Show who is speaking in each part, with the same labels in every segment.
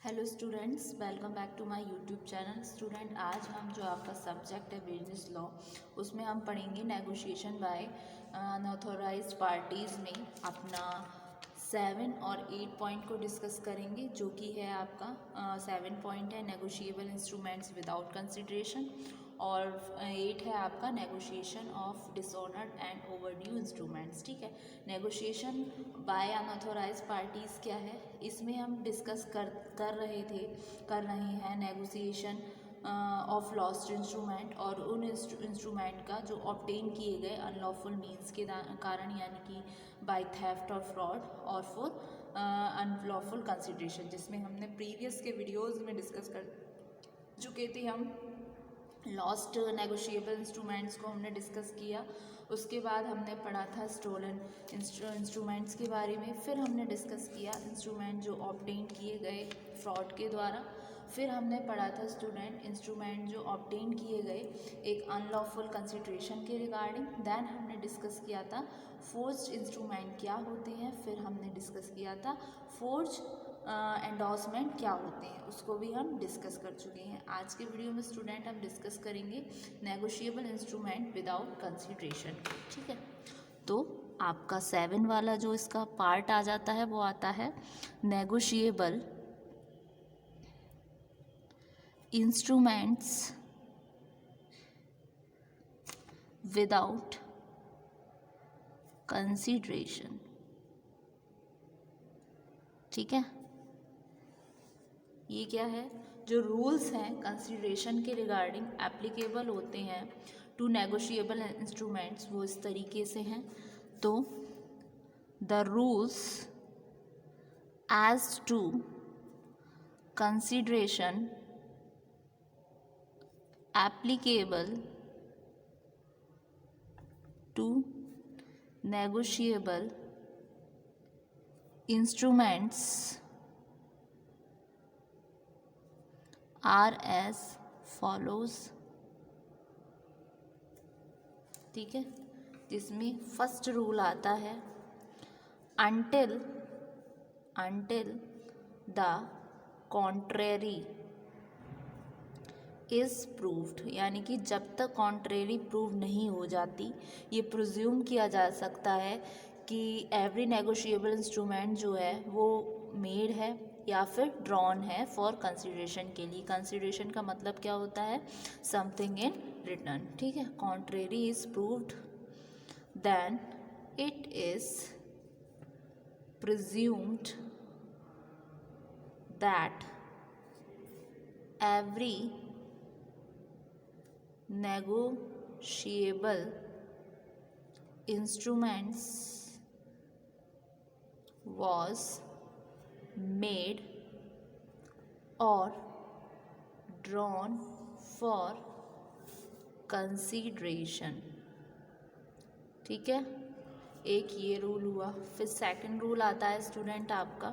Speaker 1: Hello students, welcome back to my YouTube channel. Student, आज हम जो आपका सब्जेक्ट है बिजनेस लॉ, उसमें हम पढ़ेंगे नेगोशिएशन बाय अनऑथोराइज्ड पार्टीज़ में अपना 7 और 8 पॉइंट को डिस्कस करेंगे, जो कि है आपका 7 पॉइंट है नेगोशिएबल इंस्ट्रूमेंट्स विदाउट कंसिडरेशन और 8 है आपका negotiation of dishonoured and overdue instruments. ठीक है, नेगोशिएशन बाय अनऑथोराइज पार्टीज़ क्या है, इसमें हम डिस्कस कर रहे हैं नेगोशिएशन ऑफ लॉस्ट इंस्ट्रूमेंट और उन इंस्ट्रूमेंट का जो ऑब्टेन किए गए अनलॉफुल मीन्स के कारण, यानी कि बाय थेफ्ट और फ्रॉड और फॉर अनलॉफुल कंसिडरेशन, जिसमें हमने प्रीवियस के वीडियोस में डिस्कस कर चुके थे। हम लॉस्ट नेगोशिएबल इंस्ट्रूमेंट्स को हमने डिस्कस किया। उसके बाद हमने पढ़ा था स्टोलन इंस्ट्रूमेंट्स के बारे में। फिर हमने डिस्कस किया इंस्ट्रूमेंट जो ऑब्टेन किए गए फ्रॉड के द्वारा। फिर हमने पढ़ा था स्टूडेंट इंस्ट्रूमेंट जो ऑब्टेन किए गए एक अनलॉफुल कंसिडरेशन के रिगार्डिंग। देन हमने डिस्कस किया था फोर्स्ड इंस्ट्रूमेंट क्या होते हैं। फिर हमने डिस्कस किया था फोर्ज एंडोर्समेंट क्या होते हैं, उसको भी हम डिस्कस कर चुके हैं। आज के वीडियो में स्टूडेंट हम डिस्कस करेंगे नेगोशिएबल इंस्ट्रूमेंट विदाउट कंसिडरेशन। ठीक है, तो आपका 7 वाला जो इसका पार्ट आ जाता है वो आता है नेगोशिएबल इंस्ट्रूमेंट्स विदाउट कंसिडरेशन। ठीक है, ये क्या है, जो रूल्स हैं कंसिडरेशन के रिगार्डिंग एप्लीकेबल होते हैं टू नेगोशिएबल इंस्ट्रूमेंट्स, वो इस तरीके से हैं। तो the rules as to consideration applicable to negotiable instruments are as follows. ठीक है, जिसमें फर्स्ट रूल आता है until the contrary is proved, यानी कि जब तक कॉन्ट्रेरी प्रूव नहीं हो जाती, ये प्रिज्यूम किया जा सकता है कि एवरी नेगोशिएबल इंस्ट्रूमेंट जो है वो मेड है या फिर ड्रॉन है फॉर कंसिडरेशन के लिए। कंसिडरेशन का मतलब क्या होता है, समथिंग इन रिटर्न। ठीक है, contrary is proved then it is presumed that every negotiable instruments was made or drawn for consideration। ठीक है, एक ये रूल हुआ। फिर सेकंड रूल आता है स्टूडेंट आपका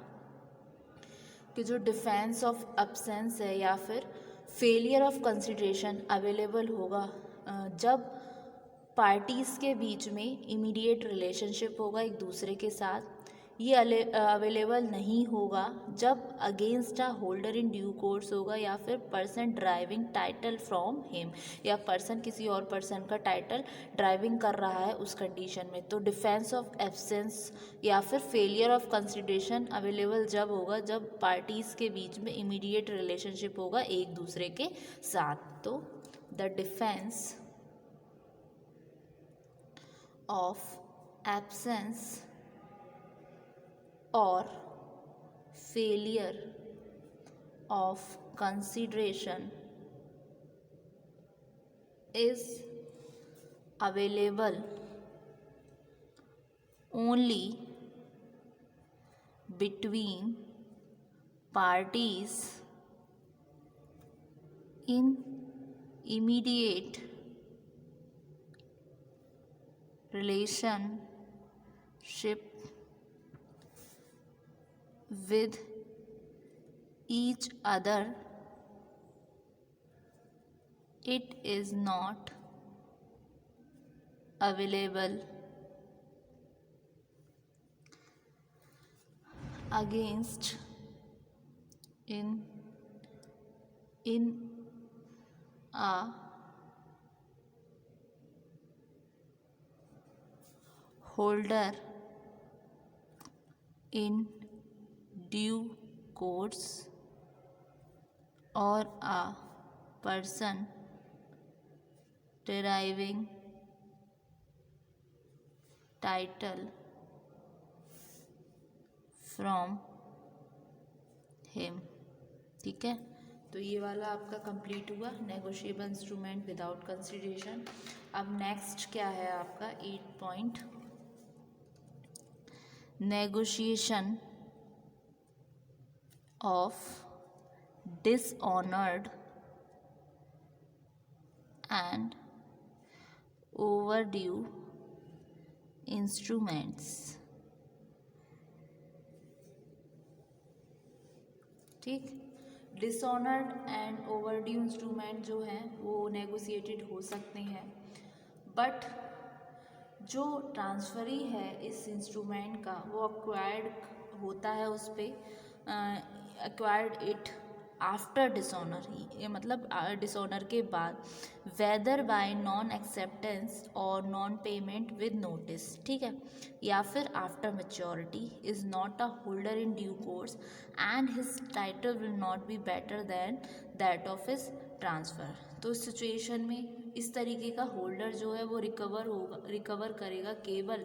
Speaker 1: कि जो डिफेंस ऑफ एब्सेंस है या फिर फेलियर ऑफ कंसिडरेशन अवेलेबल होगा जब पार्टीज़ के बीच में इमीडिएट रिलेशनशिप होगा एक दूसरे के साथ। ये अवेलेबल नहीं होगा जब against a holder in due course होगा या फिर person driving title from him, या पर्सन किसी और पर्सन का टाइटल ड्राइविंग कर रहा है उस कंडीशन में। तो डिफेंस ऑफ एब्सेंस या फिर फेलियर ऑफ कंसिडरेशन अवेलेबल जब होगा जब पार्टीज़ के बीच में इमीडिएट रिलेशनशिप होगा एक दूसरे के साथ। तो the defence of absence or failure of consideration is available only between parties in immediate relationship with each other. It is not available against in a holder in due course, or a person deriving title from him। ठीक है, तो ये वाला आपका complete हुआ negotiable instrument without consideration. अब next क्या है आपका 8 point, negotiation of dishonoured and overdue instruments. ठीक, डिसऑनर्ड एंड ओवरड्यू इंस्ट्रूमेंट जो हैं वो नेगोशिएटेड हो सकते हैं, बट जो ट्रांसफरी है इस इंस्ट्रूमेंट का वो अक्वायर्ड होता है, उस पर अक्वायर्ड इट आफ्टर डिसऑनर ही, ये मतलब डिसऑनर के बाद, वेदर बाय नॉन एक्सेप्टेंस और नॉन पेमेंट विद नोटिस। ठीक है, या फिर after maturity, is not a holder in due course and his title will not be better than that of his transfer. तो इस सिचुएशन में इस तरीके का होल्डर जो है वो रिकवर करेगा केवल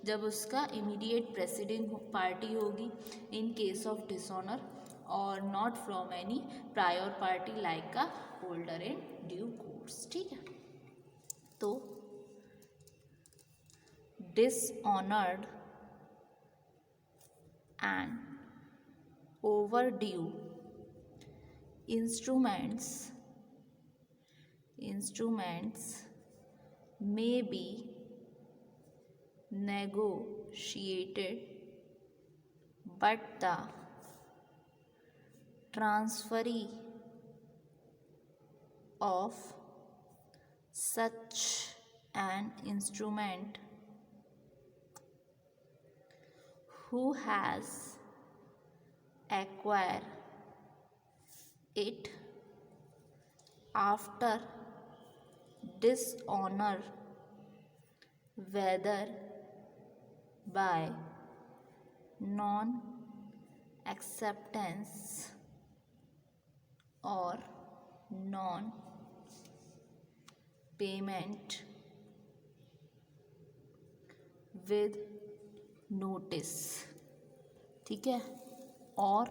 Speaker 1: जब उसका इमीडिएट प्रेसिडिंग पार्टी होगी इन केस ऑफ डिसऑनर, और not from any prior party like a holder in due course. ठीक है, तो dishonoured and overdue instruments may be negotiated, but the transferee of such an instrument who has acquired it after dishonor, whether by non-acceptance or non-payment with notice। ठीक है, और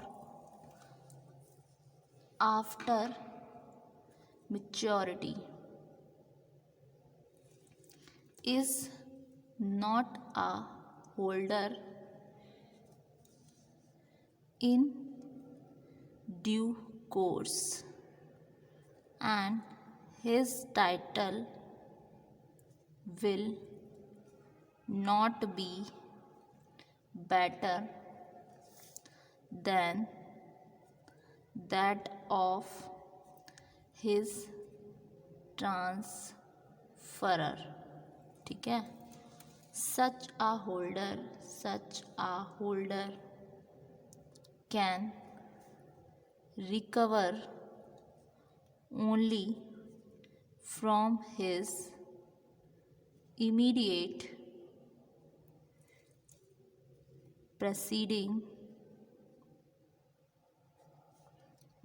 Speaker 1: after maturity is not a holder in due course and his title will not be better than that of his transferor। ठीक है, such a holder can recover only from his immediate preceding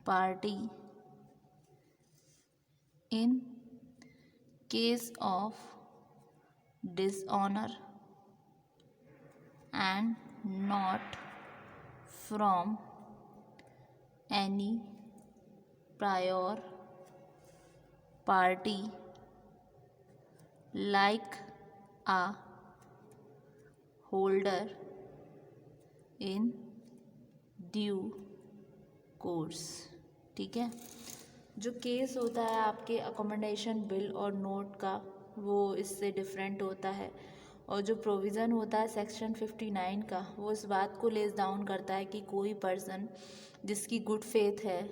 Speaker 1: party in case of dishonor and not from any prior party like a holder in due course। ठीक है, जो case होता है आपके accommodation bill or note का वो इससे different होता है, और जो प्रोविज़न होता है सेक्शन 59 का वो इस बात को लेस डाउन करता है कि कोई पर्सन जिसकी गुड फेथ है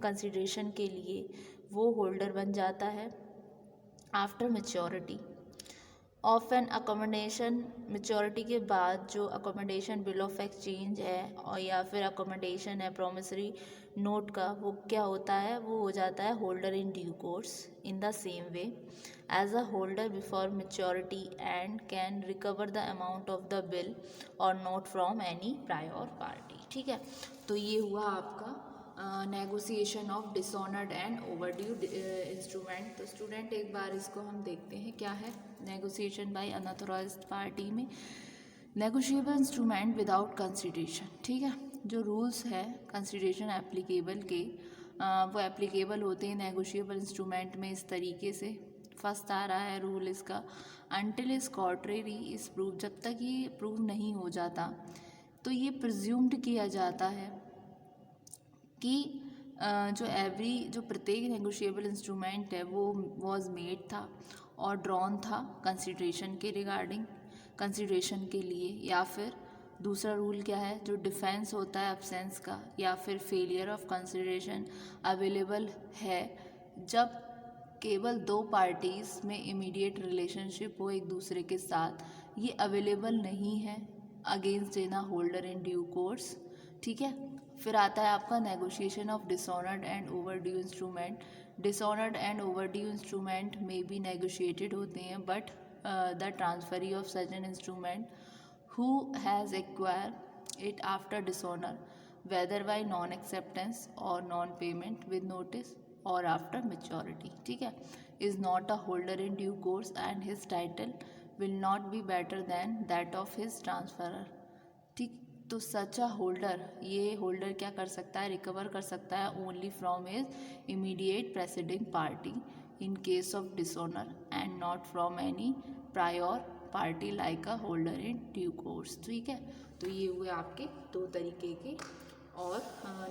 Speaker 1: कंसिडरेशन के लिए वो होल्डर बन जाता है after maturity, of N accommodation, maturity के बाद जो अकोमोडेशन बिल ऑफ एक्सचेंज है और या फिर अकोमोडेशन है प्रोमिसरी नोट का, वो क्या होता है, वो हो जाता है holder in due course in the same way as a holder before maturity and can recover the amount of the bill or note from any prior party. ठीक है, तो ये हुआ आपका negotiation of dishonoured and overdue instrument. तो student एक बार इसको हम देखते हैं क्या है नेगोशिएशन बाय अनऑथोराइज्ड पार्टी में। Negotiable instrument without consideration. ठीक है, जो रूल्स है कंसिडरेशन एप्लीकेबल के वो एप्लीकेबल होते हैं नेगोशिएबल इंस्ट्रूमेंट में इस तरीके से। फर्स्ट आ रहा है रूल इसका, until is contrary is prove, जब तक ये प्रूव नहीं हो जाता तो ये प्रिज्यूम्ड किया जाता है कि जो प्रत्येक नेगोशिएबल इंस्ट्रूमेंट है वो वॉज मेड था और ड्रॉन था कंसिडरेशन के रिगार्डिंग, कंसिडरेशन के लिए। या फिर दूसरा रूल क्या है, जो डिफेंस होता है एब्सेंस का या फिर फेलियर ऑफ कंसिडरेशन अवेलेबल है जब केवल दो पार्टीज़ में इमीडिएट रिलेशनशिप हो एक दूसरे के साथ, ये अवेलेबल नहीं है against in holder in due course. ठीक है, फिर आता है आपका negotiation of dishonoured and overdue instrument. Dishonoured and overdue instrument में भी नेगोशिएटेड होते हैं, but the transferee of such an instrument who has acquire it after dishonour whether by non acceptance और नॉन पेमेंट विद नोटिस और after maturity. ठीक है, is not a holder in due course and his title will not be better than that of his transferor. ठीक, तो सच अ holder, ये holder क्या कर सकता है, रिकवर कर सकता है only from his immediate presiding party in case of dishonour and not from any prior party like a holder in due course. ठीक है, तो ये हुए आपके दो तरीके के और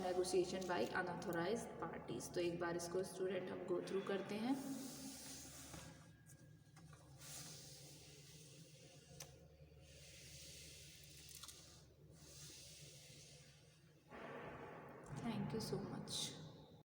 Speaker 1: नेगोशिएशन बाय अनऑथोराइज्ड पार्टीज। तो एक बार इसको स्टूडेंट हम गो थ्रू करते हैं। Thank you so much.